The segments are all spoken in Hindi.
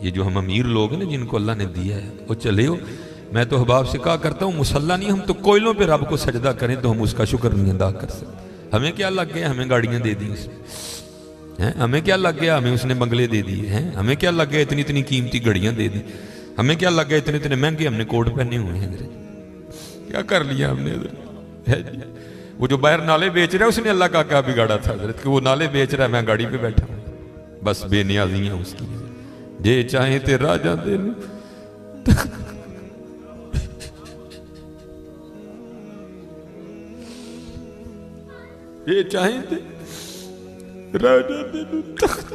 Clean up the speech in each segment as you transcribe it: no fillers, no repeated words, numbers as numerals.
ये जो हम अमीर लोग हैं ना जिनको अल्लाह ने दिया है, वो चले हो। मैं तो अहबाब से कहा करता हूँ मुसल्ला नहीं, हम तो कोयलों पे रब को सजदा करें तो हम उसका शुक्र नहीं अदा कर सकते। हमें क्या लग गया, हमें गाड़ियाँ दे दी हैं, हमें क्या लग गया, हमें उसने बंगले दे दिए हैं, हमें क्या लग गया इतनी इतनी कीमती घड़ियाँ दे दी, हमें क्या लग गया इतने इतने महंगे हमने कोट पहने हुए हैं। क्या कर लिया हमने है? वो जो बाहर नाले बेच रहा है उसने अल्लाह का क्या बिगाड़ा था हजरत कि वो नाले बेच रहा है, मैं गाड़ी पे बैठा हूँ। बस बेनियाजी है उसकी, जे चाहे ते राजा दे ये चाहे ते राजा दे तख्त,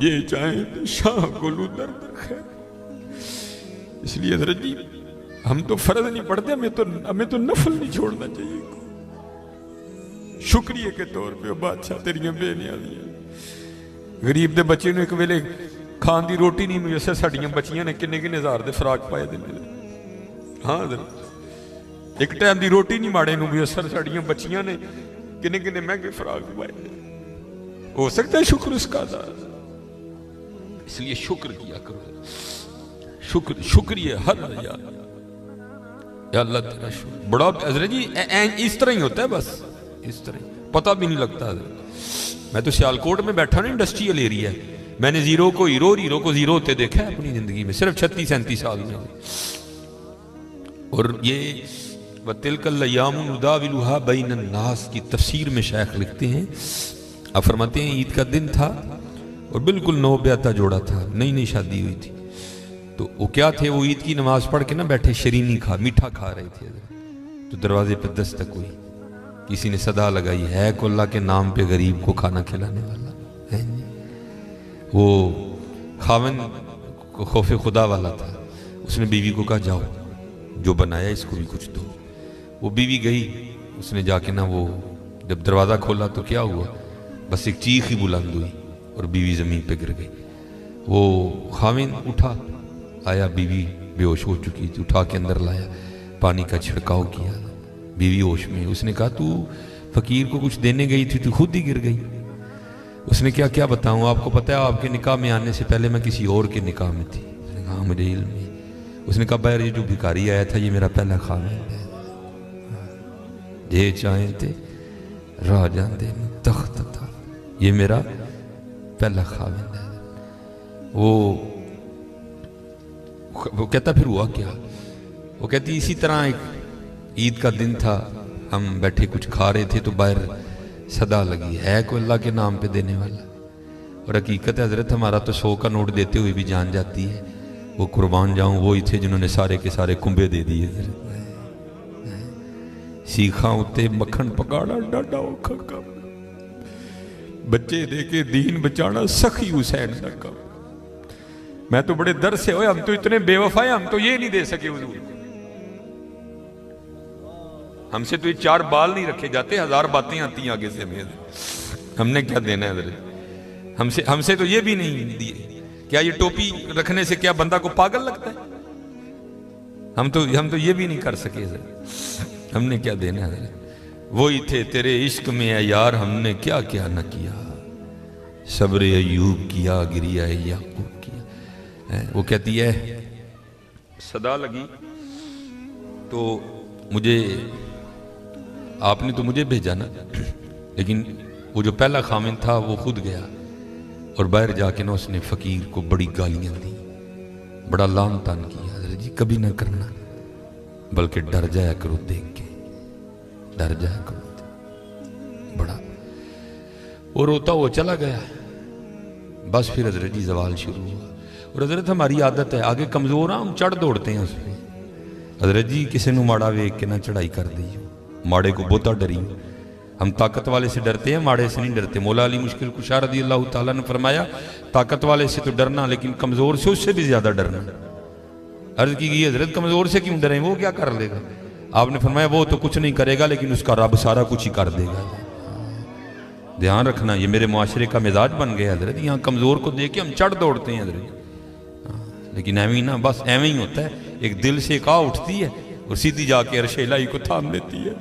ये चाहे ते शाह गुलू दर्द खैर। इसलिए हजरत जी हम तो फर्ज नहीं पढ़ते, हमें तो नफल नहीं छोड़ना चाहिए। शुक्रिया के तौर पे बादशाह तेरियां बेनियाजियां। गरीब दे बच्चे ने एक वेले खान दी रोटी नहीं मिली, साड़ियां बच्चियां ने किन्ने किन्ने हजार दे फराक पाए दे। हाँ एक टाइम दी रोटी नहीं माड़े नूं असर, साड़ियां बच्चियां ने किन्ने किन्ने महंगे फराक पाए। हो सकता है शुक्र उसका अदा, इसलिए शुक्र किया करो। शुक्रिया हर यार, या अल्लाह तेरा शुक्र। बड़ा हजरत जी इस तरह ही होता है, बस इस तरह पता भी नहीं लगता। मैं तो सियालकोट में बैठा ना, इंडस्ट्रियल एरिया है, मैंने जीरो को हीरो और हीरो को जीरो होते देखा है अपनी जिंदगी में, सिर्फ 36-37 साल में। और ये वतिलकल्लयामुनुदाविलुहा बैनन्नास की तफसीर में शेख लिखते हैं, अब फरमाते हैं ईद का दिन था और बिल्कुल नौब्याता जोड़ा था, नई नई शादी हुई थी। तो वो क्या थे, वो ईद की नमाज पढ़ के ना बैठे शरीनी मीठा खा रहे थे। तो दरवाजे पर दस्तक हुई, किसी ने सदा लगाई, है को अल्लाह के नाम पे गरीब को खाना खिलाने वाला है। वो खावन को खौफ खुदा वाला था, उसने बीवी को कहा जाओ जो बनाया इसको भी कुछ दो। वो बीवी गई, उसने जाके ना वो जब दरवाज़ा खोला तो क्या हुआ, बस एक चीख ही बुलंद हुई और बीवी ज़मीन पे गिर गई। वो खाविन उठा, आया, बीवी बेहोश हो चुकी थी, उठा के अंदर लाया, पानी का छिड़काव किया, बीवी होश में। उसने कहा तू फकीर को कुछ देने गई थी, तू खुद ही गिर गई। उसने क्या क्या बताऊं, आपको पता है आपके निकाह में आने से पहले मैं किसी और के निकाह में थी। उसने कहा मुझे इल्म है। उसने कहा बैर ये जो भिखारी आया था ये मेरा पहला खाविंद है, जे चाहे थे राजा दे तख्त था, ये मेरा पहला खाविंद है। वो कहता फिर हुआ क्या, वो कहती इसी तरह एक ईद का दिन था, हम बैठे कुछ खा रहे थे तो बाहर सदा लगी, है कोई अल्लाह के नाम पे देने वाला। और हकीकत है हजरत हमारा तो 100 का नोट देते हुए भी जान जाती है, वो कुर्बान जाऊं वो ही थे जिन्होंने सारे के सारे कुंबे दे दिए। सीखा उते मक्खन पकाना डाडा औखा काम, बच्चे दे के दीन बचाना सखी हुसैन का काम। मैं तो बड़े दर्द से, हम तो इतने बेवफाए, हम तो ये नहीं दे सके हुजूर, हमसे तो ये 4 बाल नहीं रखे जाते, 1000 बातें आती हैं आगे से हमें, हमने क्या देना है? हमसे तो ये भी नहीं दिए। क्या ये टोपी रखने से क्या बंदा को पागल लगता है? हम तो ये भी नहीं कर सके, हमने क्या देना है? वही थे तेरे इश्क में है यार, हमने क्या क्या न किया, सब्र अयूब किया, गिरिया याकूब किया। वो कहती है सदा लगी तो मुझे, आपने तो मुझे भेजा ना, लेकिन वो जो पहला खामिन था वो खुद गया और बाहर जाके ना उसने फकीर को बड़ी गालियां दी, बड़ा लान तान किया। हज़रत जी कभी ना करना, बल्कि डर जाया करो देख के, डर जाया करो बड़ा। वो रोता वो चला गया, बस फिर हज़रत जी जवाल शुरू हुआ। और हज़रत हमारी आदत है, आगे कमज़ोर हम चढ़ दौड़ते हैं उसमें। हज़रत जी किसी को माड़ा वेख के ना चढ़ाई कर दी, माड़े को बहुता डरी। हम ताकत वाले से डरते हैं, माड़े से नहीं डरते। मौला अली मुश्किल कुशा रज़ी अल्लाह ताला ने फरमाया ताकत वाले से तो डरना, लेकिन कमज़ोर से उससे भी ज़्यादा डरना। अर्ज़ की गई हज़रत कमज़ोर से क्यों डरें, वो क्या कर लेगा? आपने फरमाया वो तो कुछ नहीं करेगा, लेकिन उसका रब सारा कुछ ही कर देगा। ध्यान रखना, ये मेरे मुआशरे का मिजाज बन गया हज़रत। यहाँ कमज़ोर को देख के हम चढ़ दौड़ते हैं हज़रत, लेकिन एवं ही ना, बस एवं ही होता है। एक दिल से एक आ उठती है और सीधी जाके अर्शे इलाही को थाम लेती है,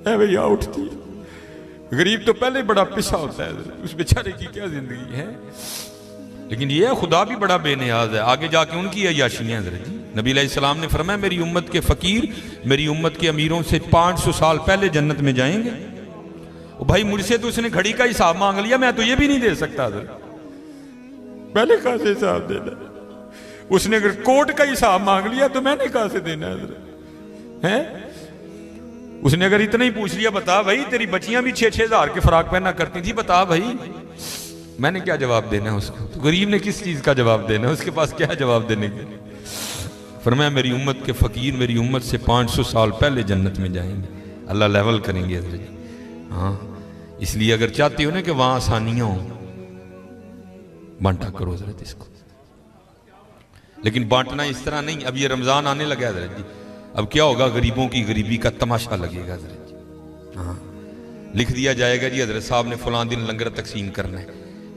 एवं ही आ उठती है। गरीब तो पहले बड़ा पिसा होता है, उस बेचारे की क्या जिंदगी है। लेकिन ये है खुदा भी बड़ा बेनियाज है। आगे जाके उनकी अय्याशियां हज़रत जी, नबी अलैहिस्सलाम ने फरमाया मेरी उम्मत के फ़कीर मेरी उम्मत के अमीरों से 500 साल पहले जन्नत में जाएंगे। ओ भाई मुझसे तो उसने घड़ी का हिसाब मांग लिया, मैं तो ये भी नहीं दे सकता हज़रत, पहले कहाँ से हिसाब देना। उसने अगर कोट का हिसाब मांग लिया तो मैंने कहाँ से देना है। उसने अगर इतना ही पूछ लिया बता भाई तेरी बच्चियां भी 6-6 हज़ार के फराक पहना करती थी, बता भाई, मैंने क्या जवाब देना है उसको। तो गरीब ने किस चीज का जवाब देना है, उसके पास क्या जवाब देने के। फरमाया मेरी उम्मत के फकीर मेरी उम्मत से 500 साल पहले जन्नत में जाएंगे, अल्लाह लेवल करेंगे हज़रत जी। हाँ, इसलिए अगर चाहते हो ना कि वहां आसानियां हो, बांटा करो हज़रत इसको। लेकिन बांटना इस तरह नहीं, अब ये रमजान आने लगा है हज़रत जी, अब क्या होगा, गरीबों की गरीबी का तमाशा लगेगा हज़रत जी। हाँ, लिख दिया जाएगा जी हज़रत साहब ने फलां दिन लंगर तकसीम करना है,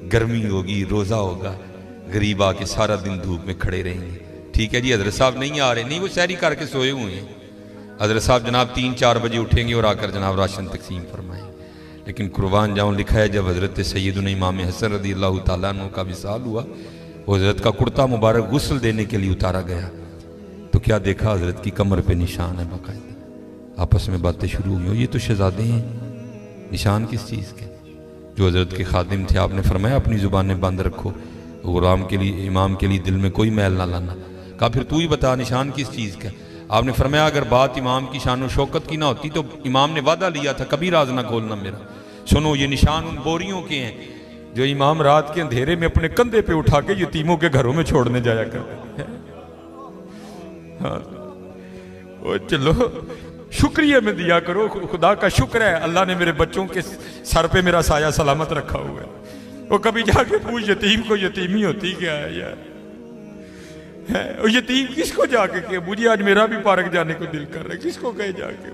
गर्मी होगी, रोज़ा होगा, गरीब आके सारा दिन धूप में खड़े रहेंगे। ठीक है जी, हज़रत साहब नहीं आ रहे, नहीं वो सहरी करके सोए हुए हैं। हज़रत साहब जनाब 3-4 बजे उठेंगे और आकर जनाब राशन तकसीम फरमाएंगे। लेकिन कुर्बान जाऊँ, लिखा है जब हज़रत सैयदना इमाम हसन रज़ियल्लाहु ताला अन्हु का विसाल हुआ, वो हज़रत का कुर्ता मुबारक गुस्ल देने के लिए उतारा गया तो क्या देखा, हज़रत की कमर पे निशान है बाकायदा। आपस में बातें शुरू हुई, ये तो शहजादे हैं, निशान किस चीज़ के। जो हज़रत के खादिम थे, आपने फरमाया अपनी ज़ुबानें बंद रखो, गुलाम के लिए इमाम के लिए दिल में कोई मैल ना लाना। कहा फिर तू ही बता निशान किस चीज़ का। आपने फरमाया अगर बात इमाम की शान व शौकत की ना होती तो इमाम ने वादा लिया था कभी राज ना खोलना मेरा। सुनो ये निशान उन बोरियों के हैं जो इमाम रात के अंधेरे में अपने कंधे पे उठा के यतीमों के घरों में छोड़ने जाया करते हैं। हाँ, ओ चलो शुक्रिया में दिया करो, खुदा का शुक्र है अल्लाह ने मेरे बच्चों के सर पे मेरा साया सलामत रखा हुआ है। वो कभी जाके पूछ यतीम को यतीमी होती क्या है यार, है वो यतीम किसको जाके कहे मुझे आज मेरा भी पार्क जाने को दिल कर रहा है, किसको कहे जाके।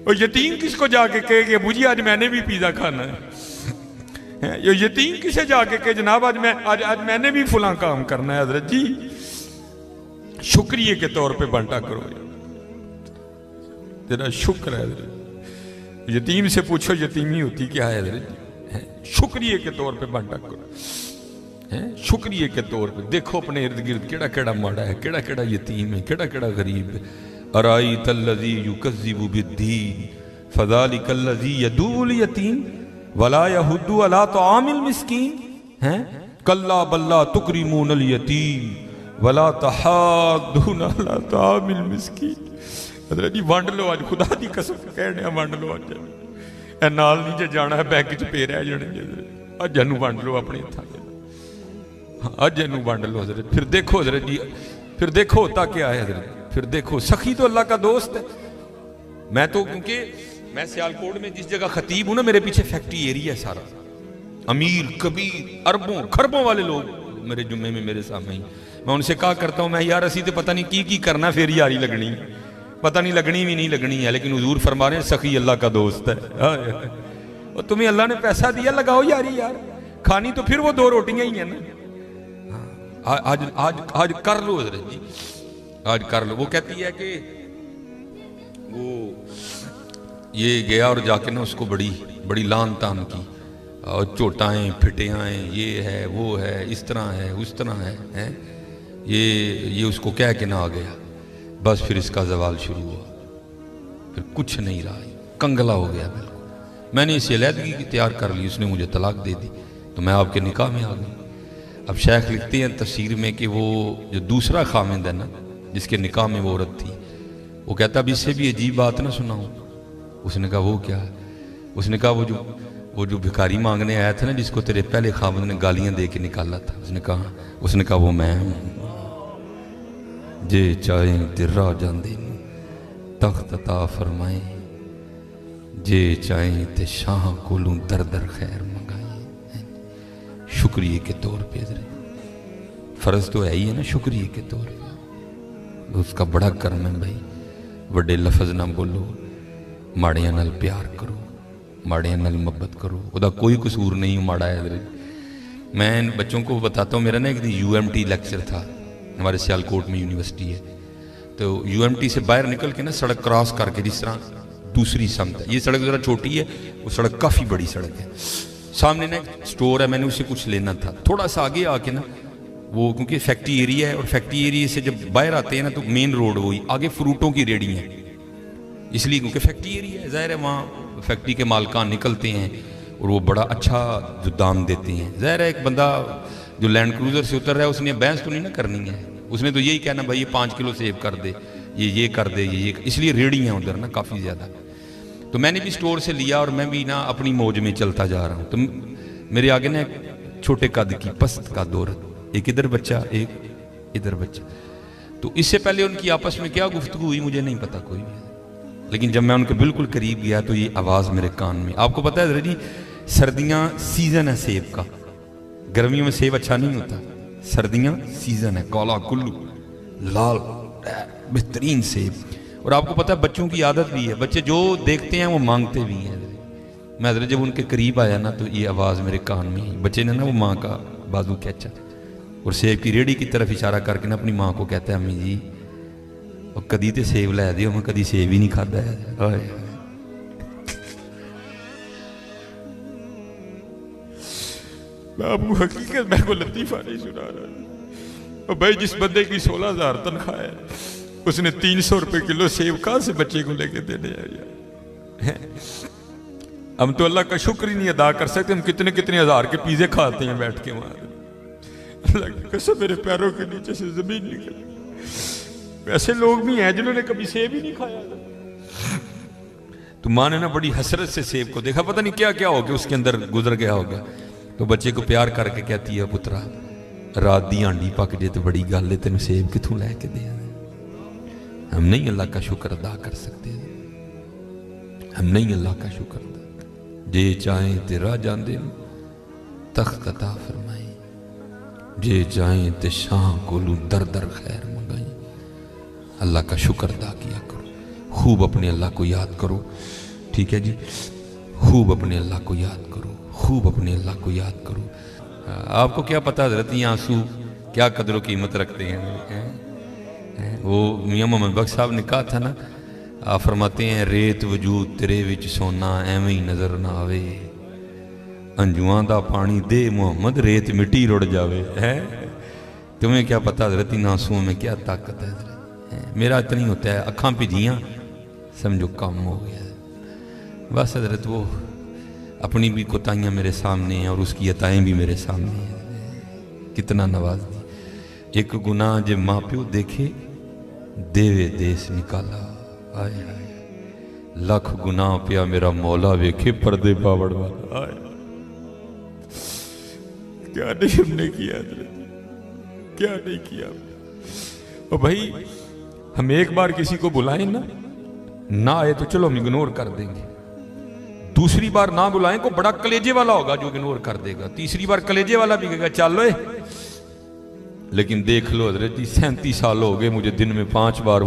और यतीम किसको जाके कहे कि मुझे आज मैंने भी पिज़्ज़ा खाना है। ये यतीम किसे जाके कहे जनाब आज मैंने भी फुला काम करना है। हजरत जी शुक्रिया के तौर पे बांटा करो, तेरा शुक्र है। यतीम से पूछो यतीमी होती क्या है हजरत जी, शुक्रिया के तौर पे बांटा करो, शुक्रिया के तौर पे। देखो अपने इर्द गिर्द केड़ा केड़ा माड़ा है, केड़ा केड़ा यतीम है, केड़ा केड़ा गरीब है। अराई तल्लज़ी युकज़्ज़िबु बिद्दीन फ़ज़ालिकल्लज़ी यदूल यतीम वला यहुद्दु अला तआमिल मिस्कीन, हैं कल्ला बल्ला तुकरिमूनल यतीम वला तहाद्दूना अला तआमिल मिस्कीन। हज़रत जी वंड लो आज, खुदा दी कसम कहने वंड लो आज, ए नाल नहीं जे जाना है बैंक च पे रह जाने, अज इनू वंड लो अपने हत्थां दे, अज इनू वंड लो हज़रत। फिर देखो हज़रत जी, फिर देखो होता क्या है हज़रत, फिर देखो सखी तो अल्लाह का दोस्त है। मैं तो क्योंकि मैं सियालकोट में जिस जगह खतीब हूं ना, मेरे पीछे फैक्ट्री एरिया है सारा, अमीर कबीर अरबों खरबों वाले लोग मेरे जुम्मे में मेरे सामने ही। मैं उनसे कहा करता हूं मैं यार असी तो पता नहीं की करना, फिर यारी लगनी, पता नहीं लगनी भी नहीं लगनी है, लेकिन हुजूर फरमा रहे हैं सखी अल्लाह का दोस्त है। और तुम्हें अल्लाह ने पैसा दिया, लगाओ यारी यार, खानी तो फिर वो 2 रोटियां ही है ना। आज आज आज कर लो हज़रत जी, आज कर लो। वो कहती है कि वो ये गया और जाके ना उसको बड़ी बड़ी लान तान की, और चोटाएं फिटियाएँ, ये है वो है, इस तरह है उस तरह है, ये उसको कह के ना आ गया। बस फिर इसका जवाल शुरू हुआ, फिर कुछ नहीं रहा, कंगला हो गया बिल्कुल। मैंने इसे अलहदगी की तैयार कर ली, उसने मुझे तलाक दे दी, तो मैं आपके निकाह में आ गई। अब शेख लिखते हैं तफसीर में कि वो जो दूसरा खामिंद है ना, जिसके निकाह में वो औरत थी, वो कहता अब इससे भी अजीब बात ना सुनाऊं। उसने कहा वो क्या? उसने कहा वो जो भिखारी मांगने आया था ना, जिसको तेरे पहले खामिंद ने गालियां दे के निकाला था, उसने कहा वो मैं हूं। जे चाहे तिर्रा जांदे तख्त अता फरमाए, जे चाहे ते शाह कोलू दर दर खैर मंगाए। शुक्रिया के तौर पे फर्ज तो है ही है ना, शुक्रिया के तौर पे उसका बड़ा कर्म है भाई। वड्डे लफज ना बोलो, माड़ियां नाल प्यार करो, माड़ियां नाल मोहब्बत करो, उदा कोई कसूर नहीं माड़ा है। मैं बच्चों को बताता हूँ, मेरा ना एक दिन UMT लेक्चर था, हमारे सियालकोट में यूनिवर्सिटी है, तो UMT से बाहर निकल के ना सड़क क्रॉस करके जिस तरह दूसरी समत है। ये सड़क ज़रा छोटी है, वो सड़क काफ़ी बड़ी सड़क है। सामने ना एक स्टोर है, मैंने उससे कुछ लेना था। थोड़ा सा आगे आके ना वो, क्योंकि फैक्ट्री एरिया है और फैक्ट्री एरिया से जब बाहर आते हैं ना तो मेन रोड वही, आगे फ्रूटों की रेडी है, इसलिए क्योंकि फैक्ट्री एरिया है, ज़ाहिर है वहाँ फैक्ट्री के मालकान निकलते हैं और वो बड़ा अच्छा जो दाम देते हैं। ज़ाहिर है एक बंदा जो लैंड क्रूज़र से उतर रहा है उसने बहस तो नहीं ना करनी है, उसने तो यही कहना भाई ये 5 किलो सेब कर दे, ये कर दे, ये इसलिए रेडी हैं उधर ना काफ़ी ज़्यादा। तो मैंने भी स्टोर से लिया और मैं भी ना अपनी मौज में चलता जा रहा हूँ। तो मेरे आगे ना एक छोटे कद की पस्त का औरत, एक इधर बच्चा एक इधर बच्चा। तो इससे पहले उनकी आपस में क्या गुफ्तगू हुई मुझे नहीं पता कोई भी, लेकिन जब मैं उनके बिल्कुल करीब गया तो ये आवाज़ मेरे कान में। आपको पता है जी सर्दियाँ सीज़न है सेब का, गर्मियों में सेब अच्छा नहीं होता, सर्दियाँ सीज़न है, काला कुल्लू लाल बेहतरीन सेब। और आपको पता है बच्चों की आदत भी है, बच्चे जो देखते हैं वो मांगते भी हैं। मैं हजरत जब उनके करीब आया ना तो ये आवाज़ मेरे कान में आई। बच्चे ने ना वो माँ का बाजू खींचा और सेब की रेडी की तरफ इशारा करके ना अपनी माँ को कहता है अम्मी जी और कदी तो सेब लै दियो, मैं कदी सेब ही नहीं खाता है। बाबू हकीकत मेरे को लतीफ़ा नहीं सुना रहा। और भाई जिस बंदे की 16,000 तनख्वाह है उसने 300 रुपए किलो सेब कहाँ से बच्चे को लेके देने हैं यार। हम तो अल्लाह का शुक्र ही नहीं अदा कर सकते, हम कितने कितने हज़ार के पिज़्ज़े खाते हैं बैठ के वहाँ। अल्लाह की कसम मेरे पैरों के नीचे से ज़मीन निकल। ऐसे लोग भी हैं जिन्होंने कभी सेब ही नहीं खाया। तो माँ ने ना बड़ी हसरत से सेब को देखा, पता नहीं क्या क्या हो गया उसके अंदर गुजर गया होगा। तो बच्चे को प्यार करके कहती है पुत्रा रात दी आंडी पक जे तो बड़ी गल है, तेन सेब कितों लैके दे। हम नहीं अल्लाह का शुक्र अदा कर सकते, हम नहीं अल्लाह का शुक्र अदा। जे चाहे तेरा जाते तख्त अता फरमाई, जे चाहे ते शाह कोलू दर दर खैर मंगाई। अल्लाह का शुक्र अदा किया करो, खूब अपने अल्लाह को याद करो, ठीक है जी, खूब अपने अल्लाह को याद करो, खूब अपने अल्लाह को याद करो। आपको क्या पता हज़रत ये आंसू क्या कदर कीमत रखते हैं। वो मियाँ मोहम्मद बख्श साहब ने कहा था ना, आप फरमाते हैं रेत वजूद तेरे विच सोना एवं ही नज़र ना आवे, अंजुआं दा पानी दे मोहम्मद रेत मिट्टी रुड़ जावे। है तुम्हें क्या पता हज़रत इन आंसुओं में क्या ताकत है। हज़रत मेरा इतना ही होता है, अखां भिजियाँ समझो कम हो गया। बस हज़रत वो अपनी भी कोताहियाँ मेरे सामने हैं और उसकी अताएँ भी मेरे सामने हैं। कितना नवाज दी। एक गुनाह जे माँ प्यो देखे देवे देश निकाला, आए आए लख गुनाह पिया मेरा मौला वेखे पर्दे पावड़ वाला। आए क्या नहीं हमने किया, क्या नहीं किया। और भाई हम एक बार किसी को बुलाएं ना आए तो चलो हम इग्नोर कर देंगे, दूसरी बार ना बुलाएं को बड़ा कलेजे वाला होगा जो इग्नोर कर देगा, तीसरी बार कलेजे वाला भी कहेगा चलो। लेकिन देख लो हजरत जी 37 साल हो गए मुझे दिन में 5 बार